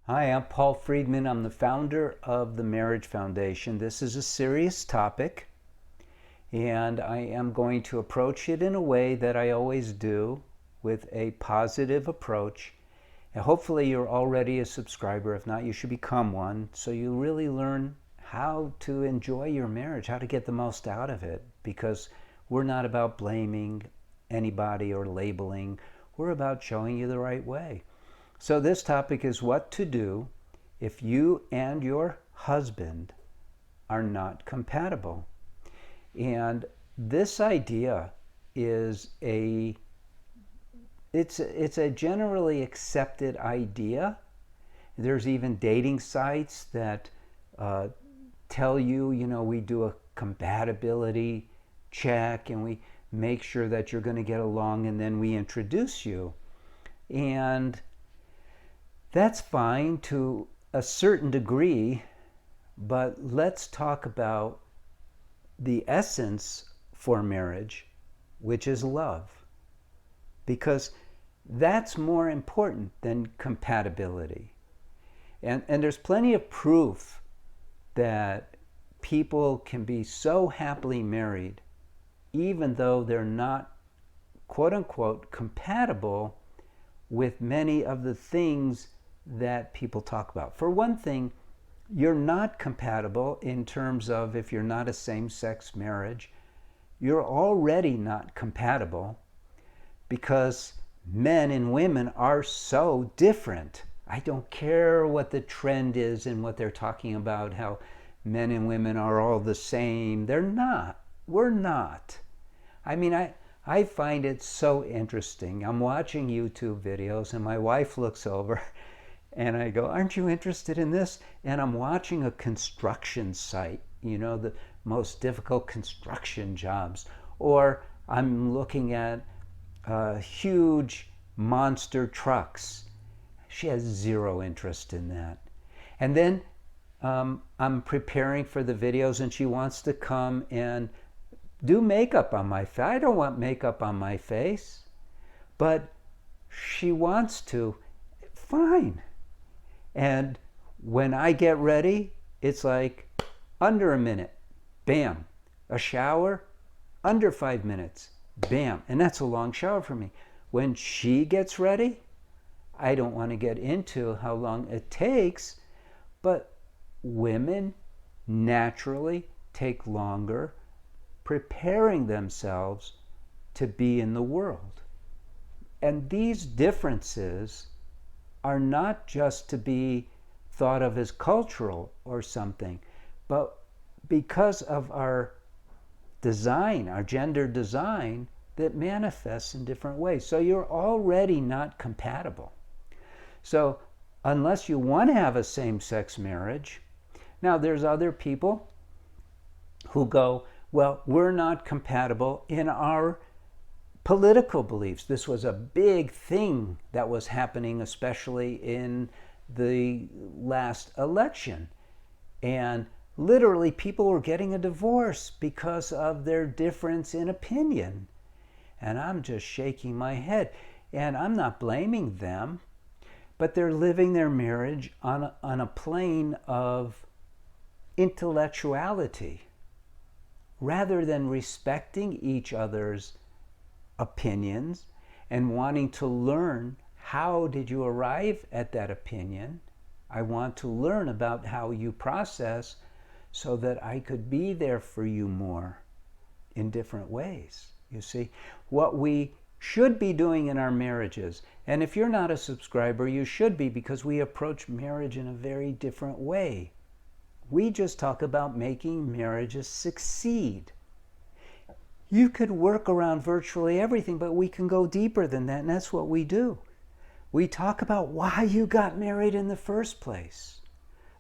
Hi, I'm Paul Friedman. I'm the founder of the Marriage Foundation. This is a serious topic, and I am going to approach it in a way that I always do, with a positive approach. And hopefully you're already a subscriber. If not, you should become one, so you really learn how to enjoy your marriage, how to get the most out of it, because we're not about blaming anybody or labeling. We're about showing you the right way. So this topic is what to do if you and your husband are not compatible. And this idea is it's a generally accepted idea. There's even dating sites that tell you, we do a compatibility check and we make sure that you're going to get along, and then we introduce you. And that's fine to a certain degree, but let's talk about the essence for marriage, which is love. Because that's more important than compatibility. And there's plenty of proof that people can be so happily married, even though they're not, quote unquote, compatible with many of the things that people talk about. For one thing, you're not compatible in terms of, if you're not a same-sex marriage, you're already not compatible because men and women are so different. I don't care what the trend is and what they're talking about, how men and women are all the same. They're not. We're not. I mean, I find it so interesting. I'm watching YouTube videos and my wife looks over and I go, aren't you interested in this? And I'm watching a construction site, the most difficult construction jobs. Or I'm looking at huge monster trucks. She has zero interest in that. And then I'm preparing for the videos and she wants to come and do makeup on my face. I don't want makeup on my face, but she wants to. Fine. And when I get ready, it's like under a minute, bam. A shower, under 5 minutes, bam. And that's a long shower for me. When she gets ready, I don't want to get into how long it takes, but women naturally take longer preparing themselves to be in the world. And these differences are not just to be thought of as cultural or something, but because of our design, our gender design, that manifests in different ways. So you're already not compatible. So unless you want to have a same-sex marriage, now there's other people who go, well, we're not compatible in our political beliefs. This was a big thing that was happening, especially in the last election. And literally people were getting a divorce because of their difference in opinion. And I'm just shaking my head. And I'm not blaming them, but they're living their marriage on a plane of intellectuality rather than respecting each other's opinions and wanting to learn, how did you arrive at that opinion? I want to learn about how you process so that I could be there for you more in different ways. You see, what we should be doing in our marriages, and if you're not a subscriber, you should be, because we approach marriage in a very different way. We just talk about making marriages succeed. You could work around virtually everything, but we can go deeper than that, and that's what we do. We talk about why you got married in the first place.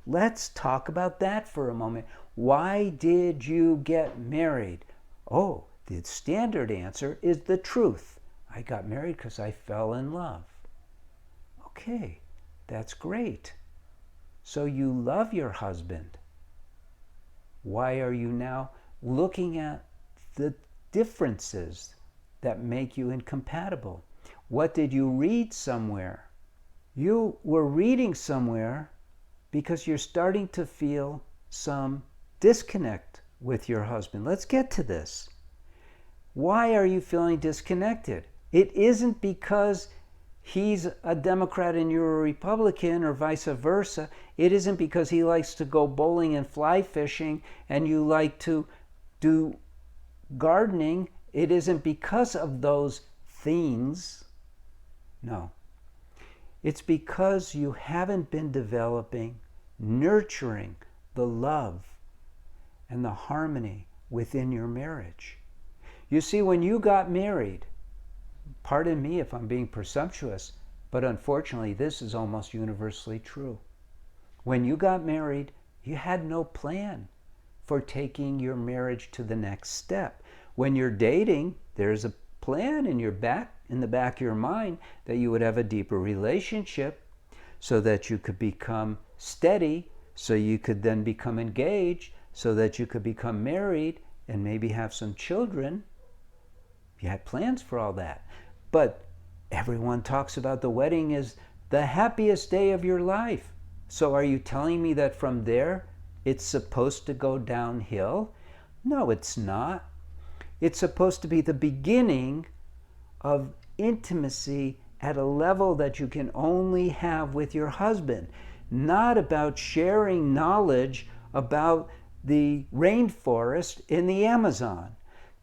Let's talk about that for a moment. Why did you get married? Oh, the standard answer is the truth. I got married because I fell in love. Okay, that's great. So you love your husband. Why are you now looking at the differences that make you incompatible? What did you read somewhere You were reading somewhere because you're starting to feel some disconnect with your husband. Let's get to this. Why are you feeling disconnected? It isn't because he's a Democrat and you're a Republican or vice versa. It isn't because he likes to go bowling and fly fishing and you like to do gardening. It isn't because of those things. No. It's because you haven't been developing, nurturing the love and the harmony within your marriage. You see, when you got married, pardon me if I'm being presumptuous, but unfortunately this is almost universally true. When you got married, you had no plan for taking your marriage to the next step. When you're dating, there's a plan in the back of your mind that you would have a deeper relationship so that you could become steady, so you could then become engaged, so that you could become married and maybe have some children. You had plans for all that. But everyone talks about the wedding is the happiest day of your life. So are you telling me that from there it's supposed to go downhill? No, it's not. It's supposed to be the beginning of intimacy at a level that you can only have with your husband, not about sharing knowledge about the rainforest in the Amazon.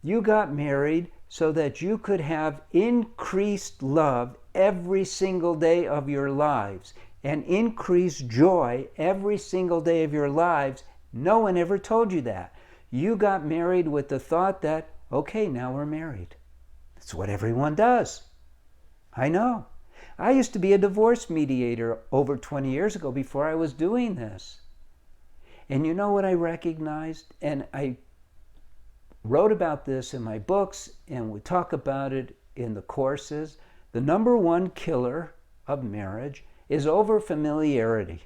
You got married so that you could have increased love every single day of your lives and increased joy every single day of your lives. No one ever told you that. You got married with the thought that, okay, now we're married. That's what everyone does. I know. I used to be a divorce mediator over 20 years ago before I was doing this. And you know what I recognized? And I wrote about this in my books and we talk about it in the courses. The number one killer of marriage is over-familiarity.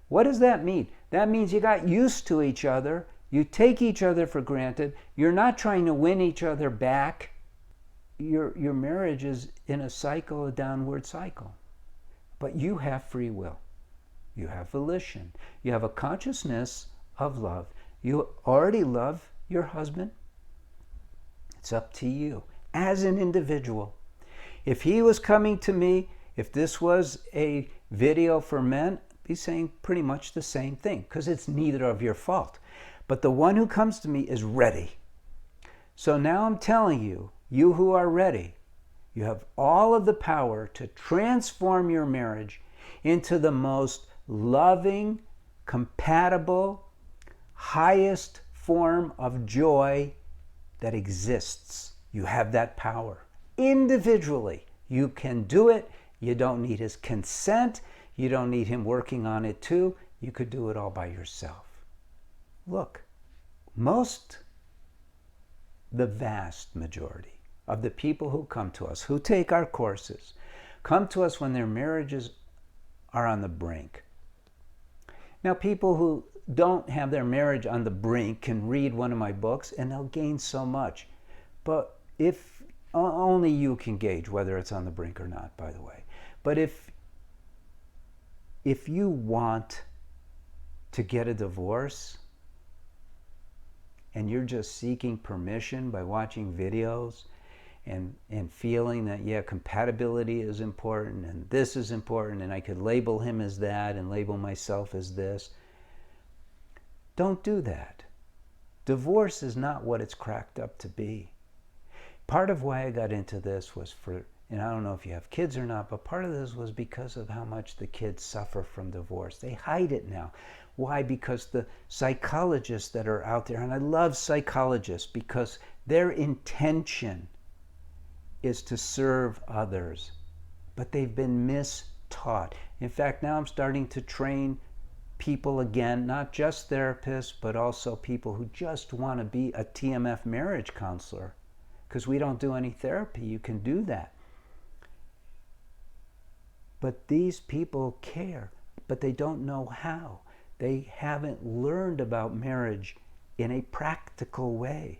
What does that mean? That means you got used to each other. You take each other for granted. You're not trying to win each other back. Your marriage is in a cycle, a downward cycle. But you have free will. You have volition. You have a consciousness of love. You already love your husband. It's up to you as an individual. If he was coming to me, if this was a video for men, I'd be saying pretty much the same thing because it's neither of your fault. But the one who comes to me is ready. So now I'm telling you, you who are ready, you have all of the power to transform your marriage into the most loving, compatible, highest form of joy that exists. You have that power. Individually, you can do it. You don't need his consent. You don't need him working on it too. You could do it all by yourself. Look, the vast majority of the people who come to us, who take our courses, come to us when their marriages are on the brink. Now, people who don't have their marriage on the brink can read one of my books and they'll gain so much. But if only you can gauge whether it's on the brink or not, by the way. But if you want to get a divorce and you're just seeking permission by watching videos and feeling that, yeah, compatibility is important and this is important and I could label him as that and label myself as this, don't do that. Divorce is not what it's cracked up to be. Part of why I got into this was and I don't know if you have kids or not, but part of this was because of how much the kids suffer from divorce. They hide it now. Why? Because the psychologists that are out there, and I love psychologists because their intention is to serve others, but they've been mistaught. In fact, now I'm starting to train people again, not just therapists, but also people who just want to be a TMF marriage counselor, because we don't do any therapy. You can do that. But these people care, but they don't know how. They haven't learned about marriage in a practical way.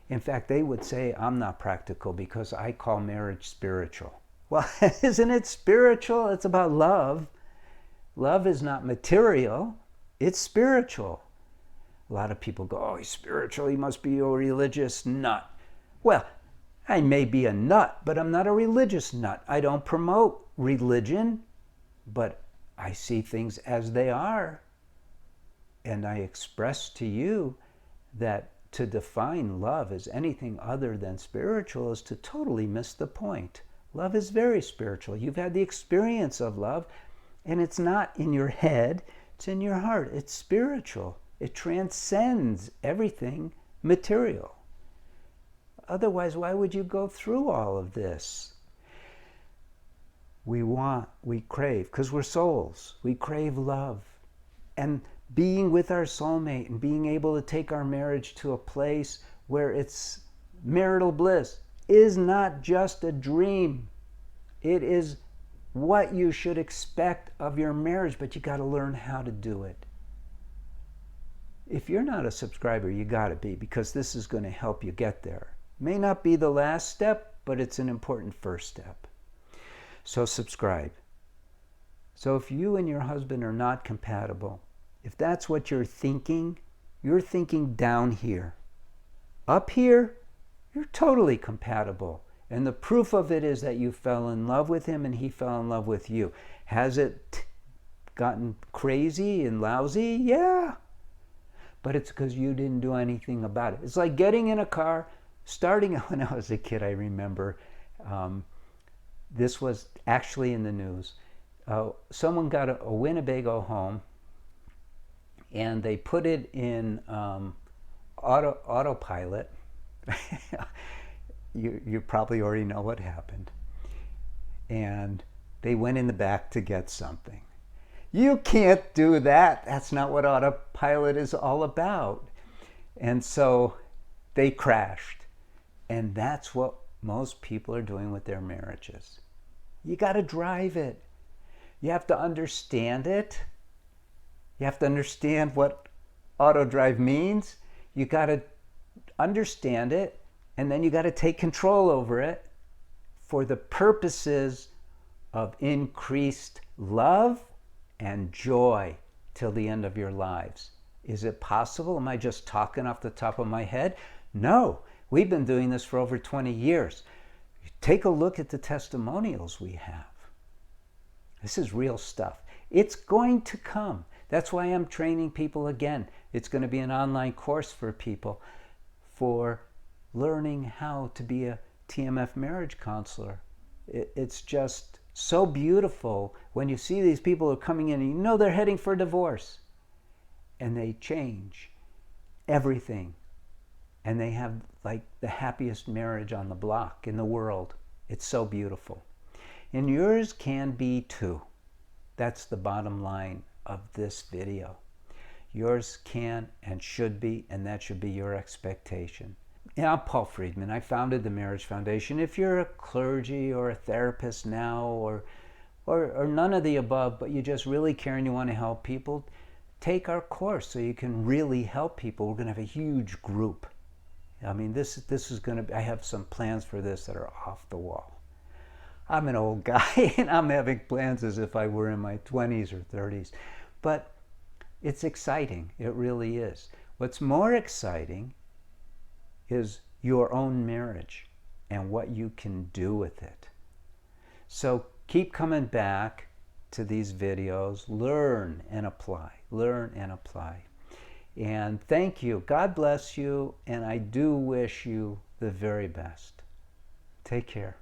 In fact, they would say, I'm not practical because I call marriage spiritual. Well, isn't it spiritual? It's about love. Love is not material, it's spiritual. A lot of people go, oh, he's spiritual, he must be a religious nut. Well, I may be a nut, but I'm not a religious nut. I don't promote religion, but I see things as they are. And I express to you that to define love as anything other than spiritual is to totally miss the point. Love is very spiritual. You've had the experience of love, and it's not in your head, it's in your heart. It's spiritual. It transcends everything material. Otherwise, why would you go through all of this? We crave, because we're souls, we crave love. And being with our soulmate and being able to take our marriage to a place where it's marital bliss is not just a dream. It is what you should expect of your marriage, but you got to learn how to do it. If you're not a subscriber, you got to be, because this is going to help you get there. May not be the last step, but it's an important first step. So subscribe. So if you and your husband are not compatible, if that's what you're thinking down here. Up here, you're totally compatible. And the proof of it is that you fell in love with him and he fell in love with you. Has it gotten crazy and lousy? Yeah. But it's because you didn't do anything about it. It's like getting in a car, starting when I was a kid, I remember, this was actually in the news. Someone got a Winnebago home and they put it in Autopilot. You probably already know what happened. And they went in the back to get something. You can't do that. That's not what Autopilot is all about. And so they crashed. And that's what most people are doing with their marriages. You got to drive it. You have to understand it. You have to understand what auto drive means. You got to understand it, and then you got to take control over it for the purposes of increased love and joy till the end of your lives. Is it possible? Am I just talking off the top of my head? No, we've been doing this for over 20 years. Take a look at the testimonials we have. This is real stuff. It's going to come. That's why I'm training people again. It's going to be an online course for people for learning how to be a TMF marriage counselor. It's just so beautiful when you see these people who are coming in and you know they're heading for divorce. And they change everything. And they have like the happiest marriage on the block in the world. It's so beautiful. And yours can be too. That's the bottom line of this video. Yours can and should be, and that should be your expectation. And I'm Paul Friedman. I founded the Marriage Foundation. If you're a clergy or a therapist now or none of the above, but you just really care and you want to help people, take our course so you can really help people. We're going to have a huge group. I mean, this is going to, I have some plans for this that are off the wall. I'm an old guy and I'm having plans as if I were in my 20s or 30s. But it's exciting. It really is. What's more exciting is your own marriage and what you can do with it. So keep coming back to these videos. Learn and apply. Learn and apply. And thank you. God bless you. And I do wish you the very best. Take care.